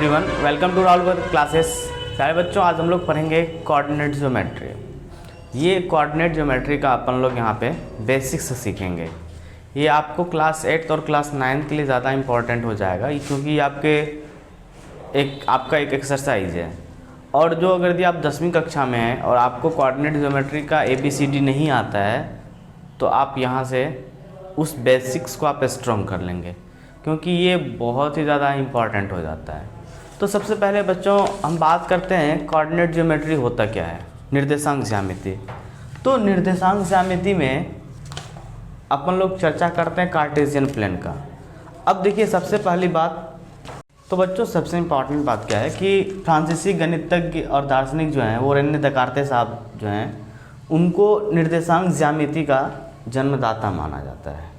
Everyone, welcome to Rahul classes. प्यारे बच्चों, आज हम लोग पढ़ेंगे कोऑर्डिनेट ज्योमेट्री। ये कोऑर्डिनेट ज्योमेट्री का अपन लोग यहाँ पे बेसिक्स सीखेंगे। ये आपको क्लास 8 और क्लास 9 के लिए ज़्यादा इम्पोर्टेंट हो जाएगा, क्योंकि आपका एक एक्सरसाइज है। और जो अगर यदि आप 10वीं कक्षा में हैं और आपको कोऑर्डिनेट ज्योमेट्री का ABCD नहीं आता है, तो आप यहाँ से उस बेसिक्स को आप स्ट्रॉन्ग कर लेंगे, क्योंकि ये बहुत ही ज़्यादा इम्पॉर्टेंट हो जाता है। तो सबसे पहले बच्चों हम बात करते हैं कोऑर्डिनेट ज्योमेट्री होता क्या है। निर्देशांक ज्यामिति। तो निर्देशांक ज्यामिति में अपन लोग चर्चा करते हैं कार्टेशियन प्लेन का। अब देखिए, सबसे पहली बात तो बच्चों सबसे इम्पॉर्टेंट बात क्या है कि फ्रांसीसी गणितज्ञ और दार्शनिक जो हैं वो रेने देकार्ते साहब जो हैं, उनको निर्देशांक ज्यामिति का जन्मदाता माना जाता है।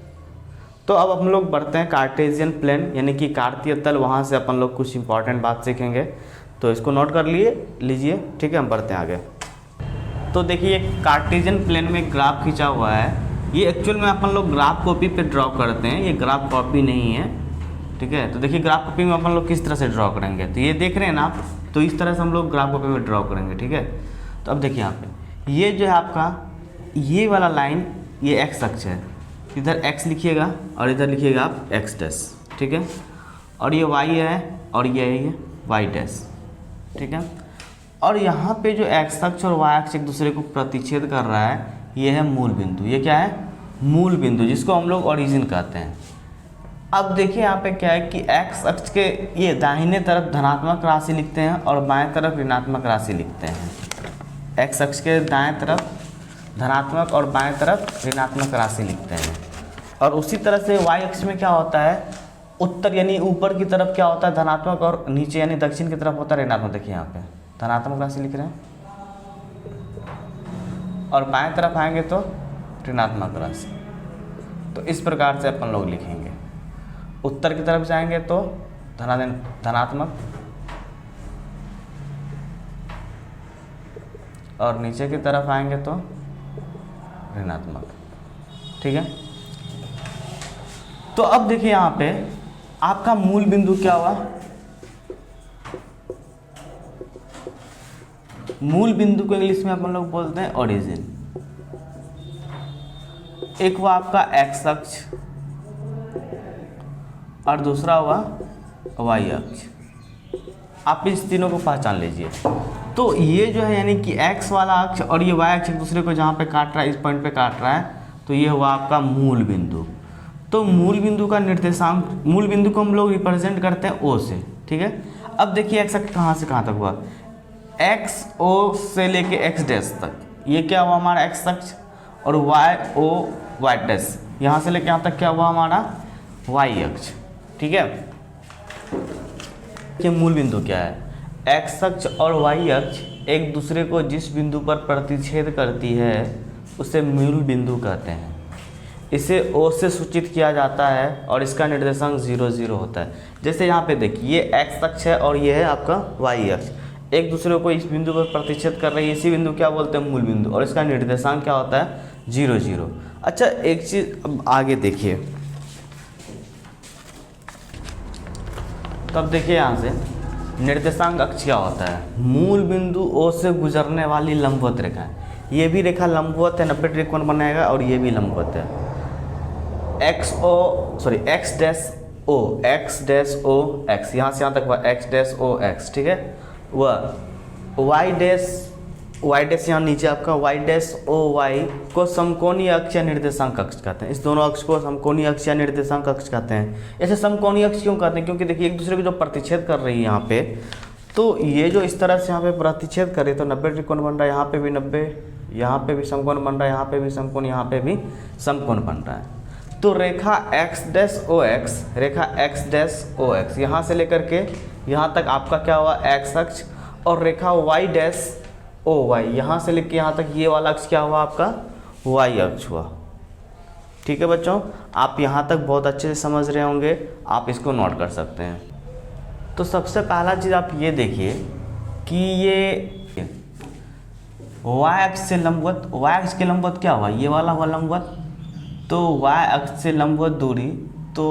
तो अब हम लोग बढ़ते हैं कार्टेशियन प्लेन, यानी कि कार्तीय तल। वहाँ से अपन लोग कुछ इंपॉर्टेंट बात सीखेंगे, तो इसको नोट कर लीजिए। ठीक है, हम बढ़ते हैं आगे। तो देखिए, कार्टेशियन प्लेन में ग्राफ खींचा हुआ है। ये एक्चुअल में अपन लोग ग्राफ कॉपी पे ड्रॉ करते हैं, ये ग्राफ कॉपी नहीं है। ठीक है, तो देखिए ग्राफ कॉपी में अपन लोग किस तरह से ड्रॉ करेंगे। तो ये देख रहे हैं ना आप, तो इस तरह से हम लोग ग्राफ कॉपी में ड्रॉ करेंगे। ठीक है, तो अब देखिए यहाँ पे ये जो है आपका ये वाला लाइन, ये एक्स अक्ष है। इधर x लिखिएगा और इधर लिखिएगा आप x डैश। ठीक है, और ये y है और ये है y डैश। ठीक है, और यहाँ पे जो x अक्ष और y अक्ष एक दूसरे को प्रतिच्छेद कर रहा है, ये है मूल बिंदु। ये क्या है? मूल बिंदु, जिसको हम लोग ओरिजिन कहते हैं। अब देखिए यहाँ पे क्या है कि x अक्ष के ये दाहिने तरफ धनात्मक राशि लिखते हैं और बाएं तरफ ऋणात्मक राशि लिखते हैं। x अक्ष के दाएं तरफ धनात्मक और बाएं तरफ ऋणात्मक राशि लिखते हैं। और उसी तरह से y अक्ष में क्या होता है, उत्तर यानी ऊपर की तरफ क्या होता है धनात्मक, और नीचे यानी दक्षिण की तरफ होता है ऋणात्मक। देखिए यहाँ पे धनात्मक राशि लिख रहे हैं और बाएं तरफ आएंगे तो ऋणात्मक राशि। तो इस प्रकार से अपन लोग लिखेंगे। उत्तर की तरफ जाएंगे तो धनात्मक और नीचे की तरफ आएंगे तो ऋणात्मक। ठीक है, तो अब देखिए यहाँ पे आपका मूल बिंदु क्या हुआ। मूल बिंदु को इंग्लिश में अपन लोग बोलते हैं ओरिजिन। एक हुआ आपका एक्स अक्ष और दूसरा हुआ वाई अक्ष। आप इस तीनों को पहचान लीजिए। तो ये जो है यानी कि x वाला अक्ष और ये y अक्ष एक दूसरे को जहाँ पे काट रहा है, इस पॉइंट पे काट रहा है, तो ये हुआ आपका मूल बिंदु। तो मूल बिंदु का निर्देशांक, मूल बिंदु को हम लोग रिप्रेजेंट करते हैं O से। ठीक है, अब देखिए x अक्ष कहाँ से कहाँ तक हुआ, x O से लेके x डैश तक, ये क्या हुआ हमारा x अक्ष, और y O y डैश यहाँ से लेके यहाँ तक क्या हुआ हमारा y अक्ष। ठीक है, कि मूल बिंदु क्या है, x अक्ष और y अक्ष एक दूसरे को जिस बिंदु पर प्रतिच्छेद करती है उसे मूल बिंदु कहते हैं। इसे O से सूचित किया जाता है और इसका निर्देशांक 0 0 होता है। जैसे यहाँ पे देखिए, ये x अक्ष है और ये है आपका y अक्ष, एक दूसरे को इस बिंदु पर प्रतिच्छेद कर रही है। इसी बिंदु क्या बोलते हैं, मूल बिंदु, और इसका निर्देशांक क्या होता है 0 0। अच्छा, एक चीज़ अब आगे देखिए। तब देखिए यहाँ से निर्देशांक अक्ष क्या होता है, मूल बिंदु O से गुजरने वाली लंबवत रेखा है। ये भी रेखा लंबवत है, 90 डिग्री कोण बनाएगा, और ये भी लंबवत है। x डैश O x, यहाँ से यहाँ तक हुआ x डैश O x। ठीक है, वह y डैश यहाँ नीचे आपका y डैश O y को समकोणीय अक्ष या निर्देशांक अक्ष कहते हैं। इस दोनों अक्ष को समकोणीय अक्ष या निर्देशांक अक्ष कहते हैं। ऐसे समकोणीय अक्ष क्यों कहते हैं, क्योंकि देखिए एक दूसरे को जो प्रतिच्छेद कर रही है यहाँ पे, तो ये जो इस तरह से यहाँ पे प्रतिच्छेद करे तो 90 डिग्री कोण बन रहा है, यहाँ पे भी 90, यहाँ पे भी समकोण बन रहा है, यहाँ पे भी समकोण, यहाँ पे भी समकोण बन रहा है। तो रेखा x डैश O x यहाँ से लेकर के यहाँ तक आपका क्या हुआ x अक्ष, और रेखा y डैश O y यहाँ से लेकर यहाँ तक ये वाला अक्ष क्या हुआ आपका y अक्ष हुआ। ठीक है बच्चों, आप यहाँ तक बहुत अच्छे से समझ रहे होंगे, आप इसको नोट कर सकते हैं। तो सबसे पहला चीज़ आप ये देखिए कि ये y अक्ष से लंबवत, y अक्ष के लंबवत क्या हुआ, ये वाला हुआ लंबवत। तो y अक्ष से लंबवत दूरी, तो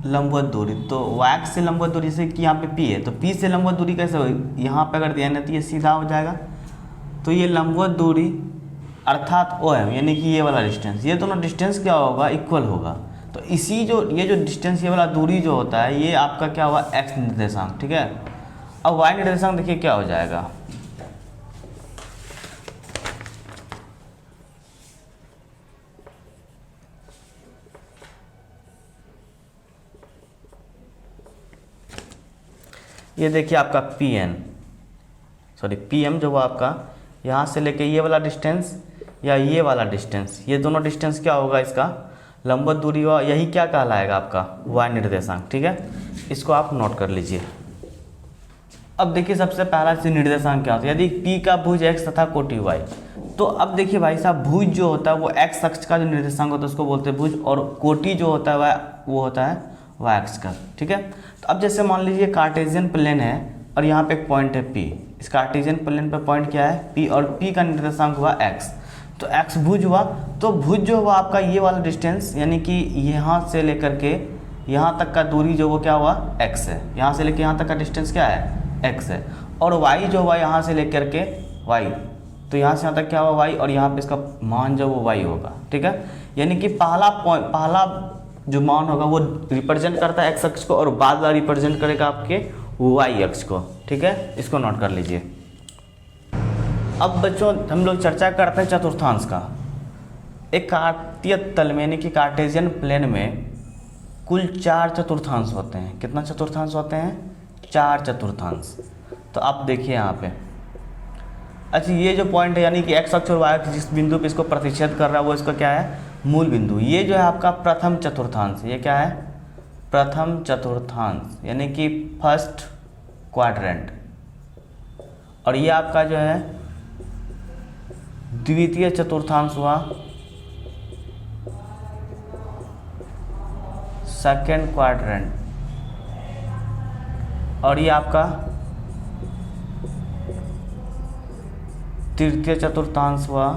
लंबवत दूरी, तो y एक्स से लंबवत दूरी, जैसे कि यहाँ पे p है, तो p से लंबवत दूरी कैसे होगी, यहाँ पे अगर ध्यान है तो ये सीधा हो जाएगा। तो ये लंबवत दूरी अर्थात OM, यानी कि ये वाला डिस्टेंस, ये दोनों डिस्टेंस क्या होगा, इक्वल होगा। तो इसी जो ये जो डिस्टेंस, ये वाला दूरी जो होता है, ये आपका क्या हुआ, x निर्देशांक, ठीक है। अब y निर्देशांक देखिए क्या हो जाएगा, ये देखिए आपका PM जो हुआ आपका, यहाँ से लेके ये वाला डिस्टेंस या ये वाला डिस्टेंस, ये दोनों डिस्टेंस क्या होगा, इसका लंबवत दूरी हुआ, यही क्या कहलाएगा आपका y निर्देशांक, ठीक है। इसको आप नोट कर लीजिए। अब देखिए सबसे पहला चीज निर्देशांक क्या होता है, यदि p का भुज x तथा कोटि y, तो अब देखिए भाई साहब, भुज जो होता है वो x अक्ष का जो निर्देशांक होता है उसको बोलते हैं भुज, और कोटि जो होता है वो होता है y अक्ष का, ठीक है। तो अब जैसे मान लीजिए कार्टेशियन प्लेन है और यहाँ पे एक पॉइंट है P, इस कार्टेशियन प्लेन पे पॉइंट क्या है P, और P का निर्देशांक हुआ x, तो x भुज हुआ। तो भुज जो हुआ आपका ये वाला डिस्टेंस, यानी कि यहाँ से लेकर के यहाँ तक का दूरी जो वो क्या हुआ x है, यहाँ से लेकर यहाँ तक का डिस्टेंस क्या है x है, और y जो हुआ यहाँ से लेकर के y, तो यहाँ से यहाँ तक क्या हुआ y, और यहाँ पे इसका मान जो वो y होगा, ठीक है। यानी कि पहला जो मान होगा वो रिप्रेजेंट करता है x अक्ष को, और बाद वाला रिप्रेजेंट करेगा आपके y अक्ष को, ठीक है। इसको नोट कर लीजिए। अब बच्चों हम लोग चर्चा करते हैं चतुर्थांश का। एक कार्तीय तल में यानी कि कार्टेशियन प्लेन में कुल 4 चतुर्थांश होते हैं। कितना चतुर्थांश होते हैं, 4 चतुर्थांश। तो आप देखिए यहाँ पे, अच्छा ये जो पॉइंट है यानी कि x अक्ष और y अक्ष जिस बिंदु पे इसको प्रतिच्छेद कर रहा है वो इसका क्या है, मूल बिंदु। ये जो है आपका प्रथम चतुर्थांश, ये क्या है, प्रथम चतुर्थांश यानी कि फर्स्ट क्वाड्रेंट, और ये आपका जो है द्वितीय चतुर्थांश हुआ, सेकेंड क्वाड्रेंट, और ये आपका तृतीय चतुर्थांश हुआ,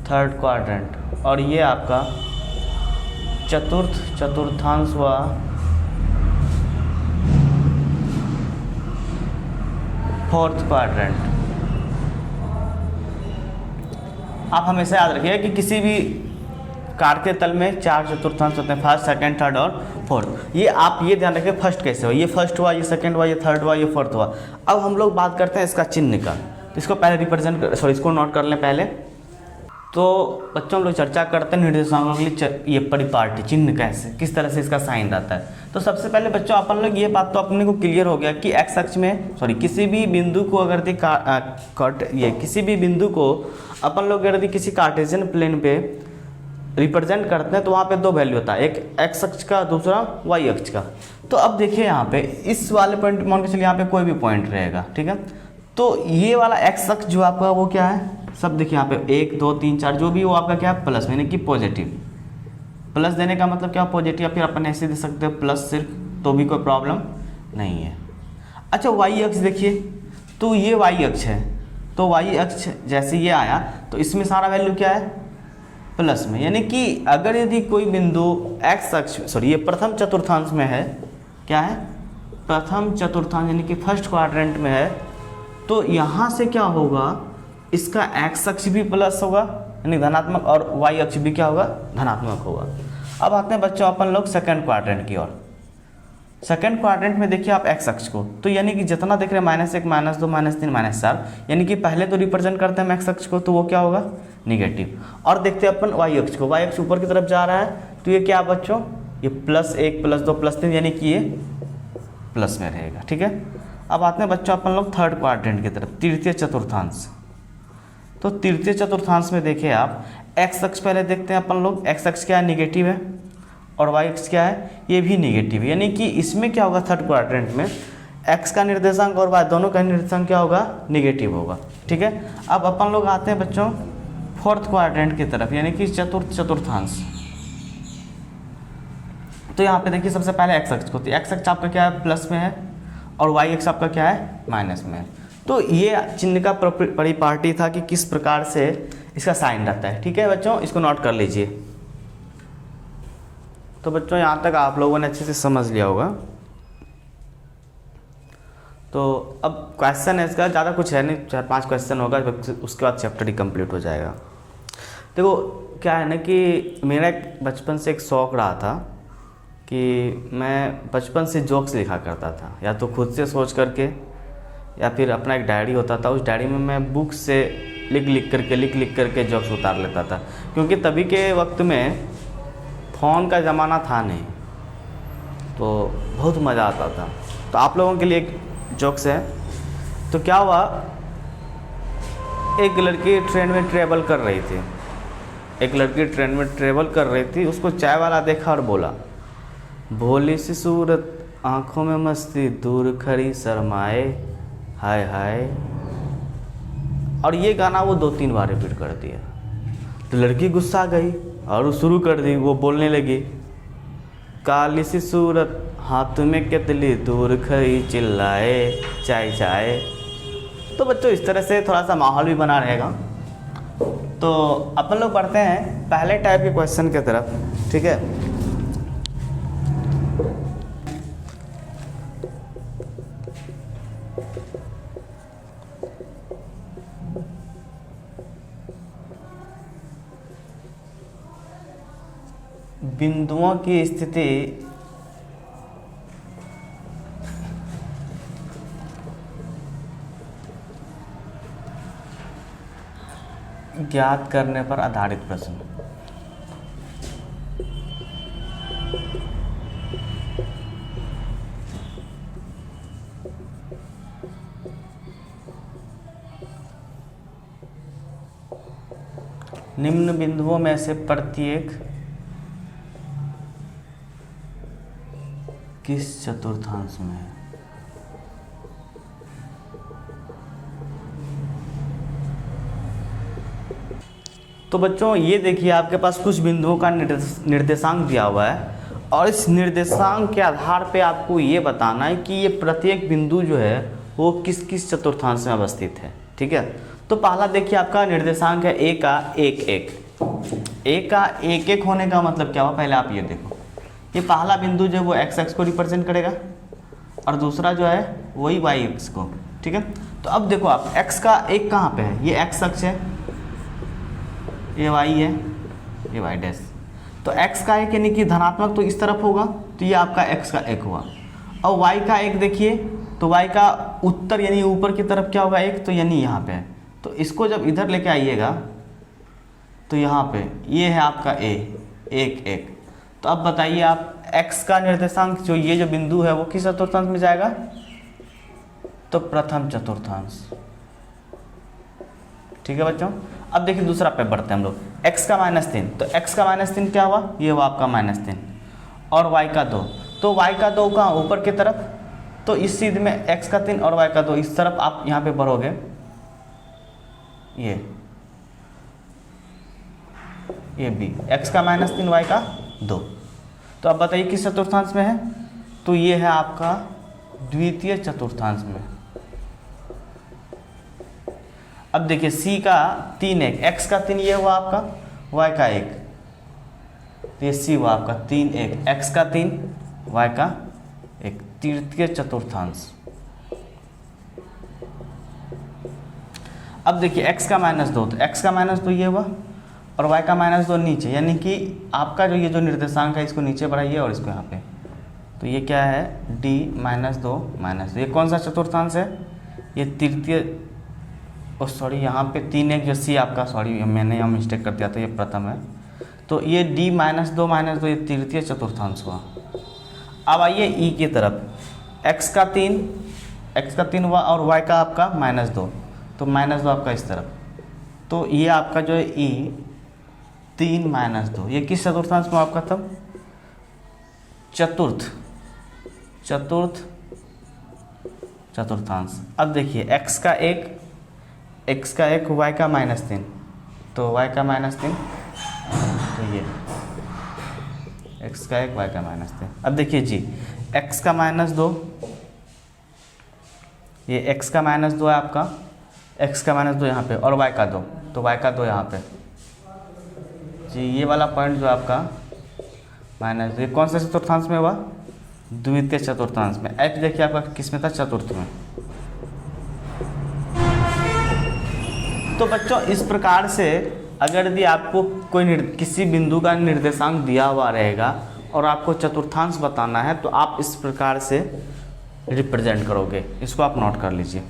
थर्ड क्वाड्रेंट, और ये आपका चतुर्थ चतुर्थांश हुआ, फोर्थ क्वाड्रेंट। आप हमेशा याद रखिए कि किसी भी कार्तीय तल में 4 चतुर्थांश होते हैं, फर्स्ट, सेकंड, थर्ड और फोर्थ। ये आप ये ध्यान रखिए, फर्स्ट कैसे हो, ये फर्स्ट हुआ, ये सेकंड हुआ, ये थर्ड हुआ, ये फोर्थ हुआ। अब हम लोग बात करते हैं इसका चिन्ह का, तो इसको पहले इसको नोट कर लें पहले। तो बच्चों हम लोग चर्चा करते हैं निर्देशांकों के लिए ये परिपाटी चिन्ह कैसे, किस तरह से इसका साइन रहता है। तो सबसे पहले बच्चों अपन लोग ये बात तो अपने को क्लियर हो गया कि x अक्ष में किसी भी बिंदु को अगर किसी भी बिंदु को अपन लोग यदि किसी कार्टेशियन प्लेन पे रिप्रेजेंट करते हैं तो वहाँ पे 2 वैल्यू होता है, एक x अक्ष का, दूसरा y अक्ष का। तो अब देखिए यहाँ पे इस वाले पॉइंट मान के चलिए यहाँ पे कोई भी पॉइंट रहेगा, ठीक है। तो ये वाला x अक्ष जो आपका वो क्या है, सब देखिए यहाँ पे 1 2 3 4 जो भी वो आपका क्या है प्लस, यानी कि पॉजिटिव। प्लस देने का मतलब क्या, पॉजिटिव, या फिर अपन ऐसे दे सकते हैं प्लस सिर्फ, तो भी कोई प्रॉब्लम नहीं है। अच्छा y अक्ष देखिए, तो ये y अक्ष है, तो y अक्ष जैसे ये आया तो इसमें सारा वैल्यू क्या है प्लस में, यानी कि अगर यदि कोई बिंदु x अक्ष ये प्रथम चतुर्थांश में है, क्या है प्रथम चतुर्थांश यानी कि फर्स्ट क्वाड्रेंट में है, तो यहाँ से क्या होगा, इसका x अक्ष भी प्लस होगा यानी धनात्मक, और y अक्ष भी क्या होगा धनात्मक होगा। अब आते हैं बच्चों अपन लोग सेकंड क्वाड्रेंट की ओर। सेकंड क्वाड्रेंट में देखिए आप x अक्ष को, तो यानी कि जितना देख रहे हैं -1 -2 -3 -4, यानी कि पहले तो रिप्रेजेंट करते हैं x अक्ष को, तो वो क्या होगा निगेटिव। और देखते हैं अपन y अक्ष को, y अक्ष ऊपर की तरफ जा रहा है, तो ये क्या बच्चों, ये +1 +2 +3 यानी कि ये प्लस में रहेगा, ठीक है। अब आते हैं बच्चों अपन लोग थर्ड क्वाड्रेंट की तरफ, तृतीय चतुर्थांश। तो तृतीय चतुर्थांश में देखिए आप x अक्ष पहले देखते हैं अपन लोग, x अक्ष क्या है निगेटिव है, और y अक्ष क्या है ये भी निगेटिव है, यानी कि इसमें क्या होगा थर्ड क्वाड्रेंट में x का निर्देशांक और y दोनों का निर्देशांक क्या होगा निगेटिव होगा, ठीक है। अब अपन लोग आते हैं बच्चों फोर्थ क्वाड्रेंट की तरफ, यानी कि चतुर्थ चतुर्थांश। तो यहाँ पे देखिए सबसे पहले x अक्ष को, तो x अक्ष आपका क्या है प्लस में है, और y अक्ष आपका क्या है माइनस में है। तो ये चिन्ह का परिपाटी था कि किस प्रकार से इसका साइन रहता है, ठीक है बच्चों, इसको नोट कर लीजिए। तो बच्चों यहाँ तक आप लोगों ने अच्छे से समझ लिया होगा। तो अब क्वेश्चन है इसका, ज़्यादा कुछ है नहीं, 4-5 क्वेश्चन होगा, उसके बाद चैप्टर ही कंप्लीट हो जाएगा। देखो क्या है ना कि मेरा एक बचपन से एक शौक़ रहा था कि मैं बचपन से जोक्स लिखा करता था, या तो खुद से सोच करके या फिर अपना एक डायरी होता था, उस डायरी में मैं बुक से लिख करके जोक्स उतार लेता था। क्योंकि तभी के वक्त में फ़ोन का ज़माना था नहीं, तो बहुत मज़ा आता था। तो आप लोगों के लिए एक जोक्स है। तो क्या हुआ, एक लड़की ट्रेन में ट्रेवल कर रही थी, उसको चाय वाला देखा और बोला, भोली सी सूरत आँखों में मस्ती, दूर खड़ी शर्माए, हाय हाय। और ये गाना वो 2-3 बार रिपीट कर दिया। तो लड़की गुस्सा गई और शुरू कर दी, वो बोलने लगी, काली सी सूरत हाथ में केतली, दूर खड़ी चिल्लाए चाय चाय। तो बच्चों इस तरह से थोड़ा सा माहौल भी बना रहेगा। तो अपन लोग पढ़ते हैं पहले टाइप के क्वेश्चन की तरफ, ठीक है। बिंदुओं की स्थिति ज्ञात करने पर आधारित प्रश्न। निम्न बिंदुओं में से प्रत्येक किस चतुर्थांश में है? तो बच्चों ये देखिए, आपके पास कुछ बिंदुओं का निर्देशांक दिया हुआ है, और इस निर्देशांक के आधार पे आपको ये बताना है कि ये प्रत्येक बिंदु जो है वो किस किस चतुर्थांश में अवस्थित है, ठीक है। तो पहला देखिए, आपका निर्देशांक है a का 1 1। a का 1 1 होने का मतलब क्या हुआ, पहले आप ये देखो, ये पहला बिंदु जो है वो x को रिप्रेजेंट करेगा, और दूसरा जो है वही y को, ठीक है। तो अब देखो आप, x का 1 कहाँ पे है, ये x अक्ष है, ये y है, ये y डैश। तो x का 1 यानी कि धनात्मक तो इस तरफ होगा, तो ये आपका x का 1 हुआ। और y का 1 देखिए, तो y का उत्तर यानी ऊपर की तरफ क्या होगा 1, तो यानी यहाँ पे है। तो इसको जब इधर लेके आइएगा तो यहाँ पे ये है आपका a 1 1। तो अब बताइए आप, x का निर्देशांक जो ये जो बिंदु है वो किस चतुर्थांश में जाएगा, तो प्रथम चतुर्थांश, ठीक है बच्चों। अब देखिए दूसरा पे बढ़ते हैं हम लोग, x का -3। तो x का -3 क्या हुआ, ये हुआ आपका -3, और y का 2। तो y का 2 कहाँ, ऊपर की तरफ, तो इस सीध में x का 3 और y का 2 इस तरफ आप यहाँ पे बढ़ोगे, ये b, x का -3 y का 2। तो अब बताइए किस चतुर्थांश में है, तो ये है आपका द्वितीय चतुर्थांश में। अब देखिए c का 3 1, x का 3 ये हुआ आपका, y का 1, तो ये c हुआ आपका 3 1, x का 3 y का 1, तृतीय चतुर्थांश। अब देखिए x का -2, तो x का -2 ये हुआ, और y का -2 नीचे, यानी कि आपका जो ये जो निर्देशांक है इसको नीचे बढ़ाइए और इसको यहाँ पे, तो ये क्या है d -2 ये कौन सा चतुर्थांश है, ये तृतीय, सॉरी यहाँ पे 3 1 जो c आपका, सॉरी मैंने यहाँ मिस्टेक कर दिया था, ये प्रथम है। तो ये d -2 ये तृतीय चतुर्थांश हुआ। अब आइए e की तरफ, x का 3 हुआ और y का आपका -2, तो -2 आपका इस तरफ, तो ये आपका जो है e 3 -2 ये किस चतुर्थांश में आपका, तब चतुर्थांश। अब देखिए x का 1 y का -3, तो y का -3, तो ये x का 1 y का -3। अब देखिए जी, x का -2, ये x का -2 है आपका, x का -2 यहाँ पे, और y का 2, तो y का 2 यहाँ पे जी। ये वाला पॉइंट जो आपका माइनस, ये कौन सा चतुर्थांश में हुआ? द्वितीय चतुर्थांश में। x देखिए आपका किस में था? चतुर्थ में। तो बच्चों इस प्रकार से अगर यदि आपको कोई किसी बिंदु का निर्देशांक दिया हुआ रहेगा और आपको चतुर्थांश बताना है तो आप इस प्रकार से रिप्रेजेंट करोगे। इसको आप नोट कर लीजिए।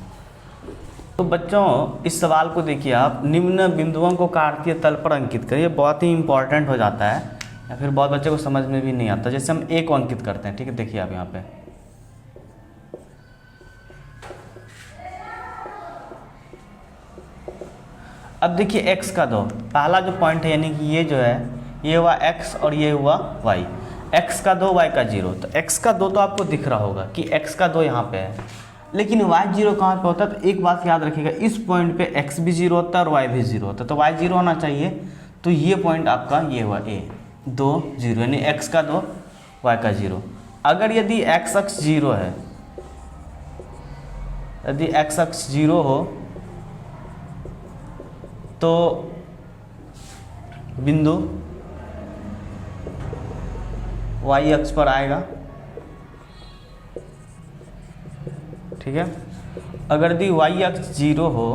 तो बच्चों इस सवाल को देखिए आप, निम्न बिंदुओं को कार्तीय तल पर अंकित करिए। बहुत ही इंपॉर्टेंट हो जाता है या फिर बहुत बच्चे को समझ में भी नहीं आता। जैसे हम ए को अंकित करते हैं, ठीक है, देखिए आप यहाँ पे अब देखिए x का 2 पहला जो पॉइंट है, यानी कि ये जो है ये हुआ x और ये हुआ y। x का 2 y का 0, तो x का 2 तो आपको दिख रहा होगा कि x का 2 यहाँ पे है, लेकिन y0 कहाँ पे होता है? तो एक बात याद रखिएगा, इस पॉइंट पे x भी 0 होता है और y भी 0 होता है, तो y 0 होना चाहिए। तो ये पॉइंट आपका ये हुआ a 2 0, यानी x का 2 y का 0। अगर यदि x अक्ष 0 है, यदि x अक्ष 0 हो तो बिंदु y अक्ष पर आएगा, ठीक है। अगर यदि y अक्ष 0 हो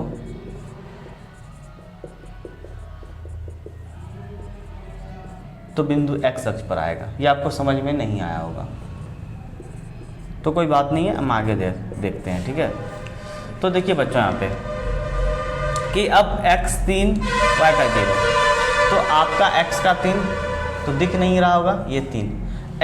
तो बिंदु x अक्ष पर आएगा। ये आपको समझ में नहीं आया होगा तो कोई बात नहीं है, हम आगे देखते हैं, ठीक है। तो देखिए बच्चों यहाँ पे कि अब x 3 y का 0, तो आपका x का 3 तो दिख नहीं रहा होगा, ये 3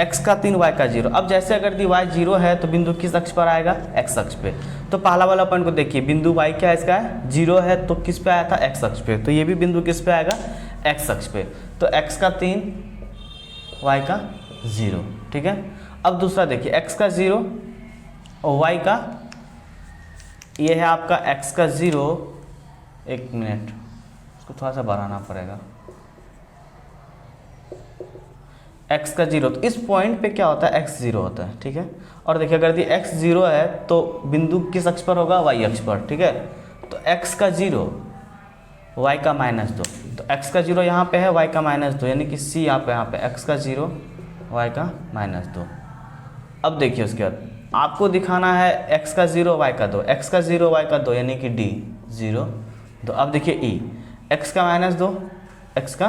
x का 3 y का 0। अब जैसे अगर y 0 है तो बिंदु किस अक्ष पर आएगा? x अक्ष पे। तो पहला वाला पॉइंट को देखिए, बिंदु y क्या है? इसका है 0 है, तो किस पे आया था? x अक्ष पे। तो ये भी बिंदु किस पे आएगा? x अक्ष पे। तो x का 3 y का 0, ठीक है। अब दूसरा देखिए, x का 0 और y का, ये है आपका x का 0, एक मिनट इसको थोड़ा सा बढ़ाना पड़ेगा, x का 0, तो इस पॉइंट पे क्या होता है? x 0 होता है, ठीक है। और देखिए अगर ये x 0 है तो बिंदु किस अक्ष पर होगा? y अक्ष पर, ठीक है। तो x का 0 y का -2, तो x का 0 यहाँ पे है, y का -2, यानी कि c यहाँ पे x का 0 y का -2। अब देखिए उसके बाद आपको दिखाना है x का 0 y का 2, x का 0 y का 2 यानी कि d 0। तो अब देखिए e, x का -2, x का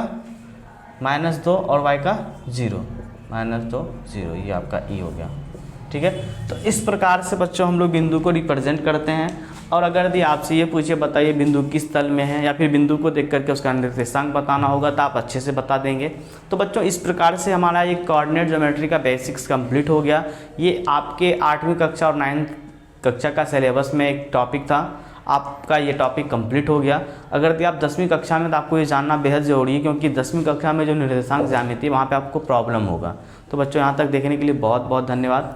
-2 और y का 0 -2 0, ये आपका e हो गया, ठीक है। तो इस प्रकार से बच्चों हम लोग बिंदु को रिप्रेजेंट करते हैं। और अगर यदि आपसे ये पूछे बताइए बिंदु किस तल में है, या फिर बिंदु को देख करके उसका निर्देशांक बताना होगा, तो आप अच्छे से बता देंगे। तो बच्चों इस प्रकार से हमारा ये कोऑर्डिनेट ज्योमेट्री का बेसिक्स कंप्लीट हो गया। ये आपके 8वीं कक्षा और 9th कक्षा का सिलेबस में एक टॉपिक था, आपका ये टॉपिक कंप्लीट हो गया। अगर यदि आप 10वीं कक्षा में, तो आपको ये जानना बेहद ज़रूरी है, क्योंकि 10वीं कक्षा में जो निर्देशांक ज्यामिति वहाँ पे आपको प्रॉब्लम होगा। तो बच्चों यहाँ तक देखने के लिए बहुत बहुत धन्यवाद।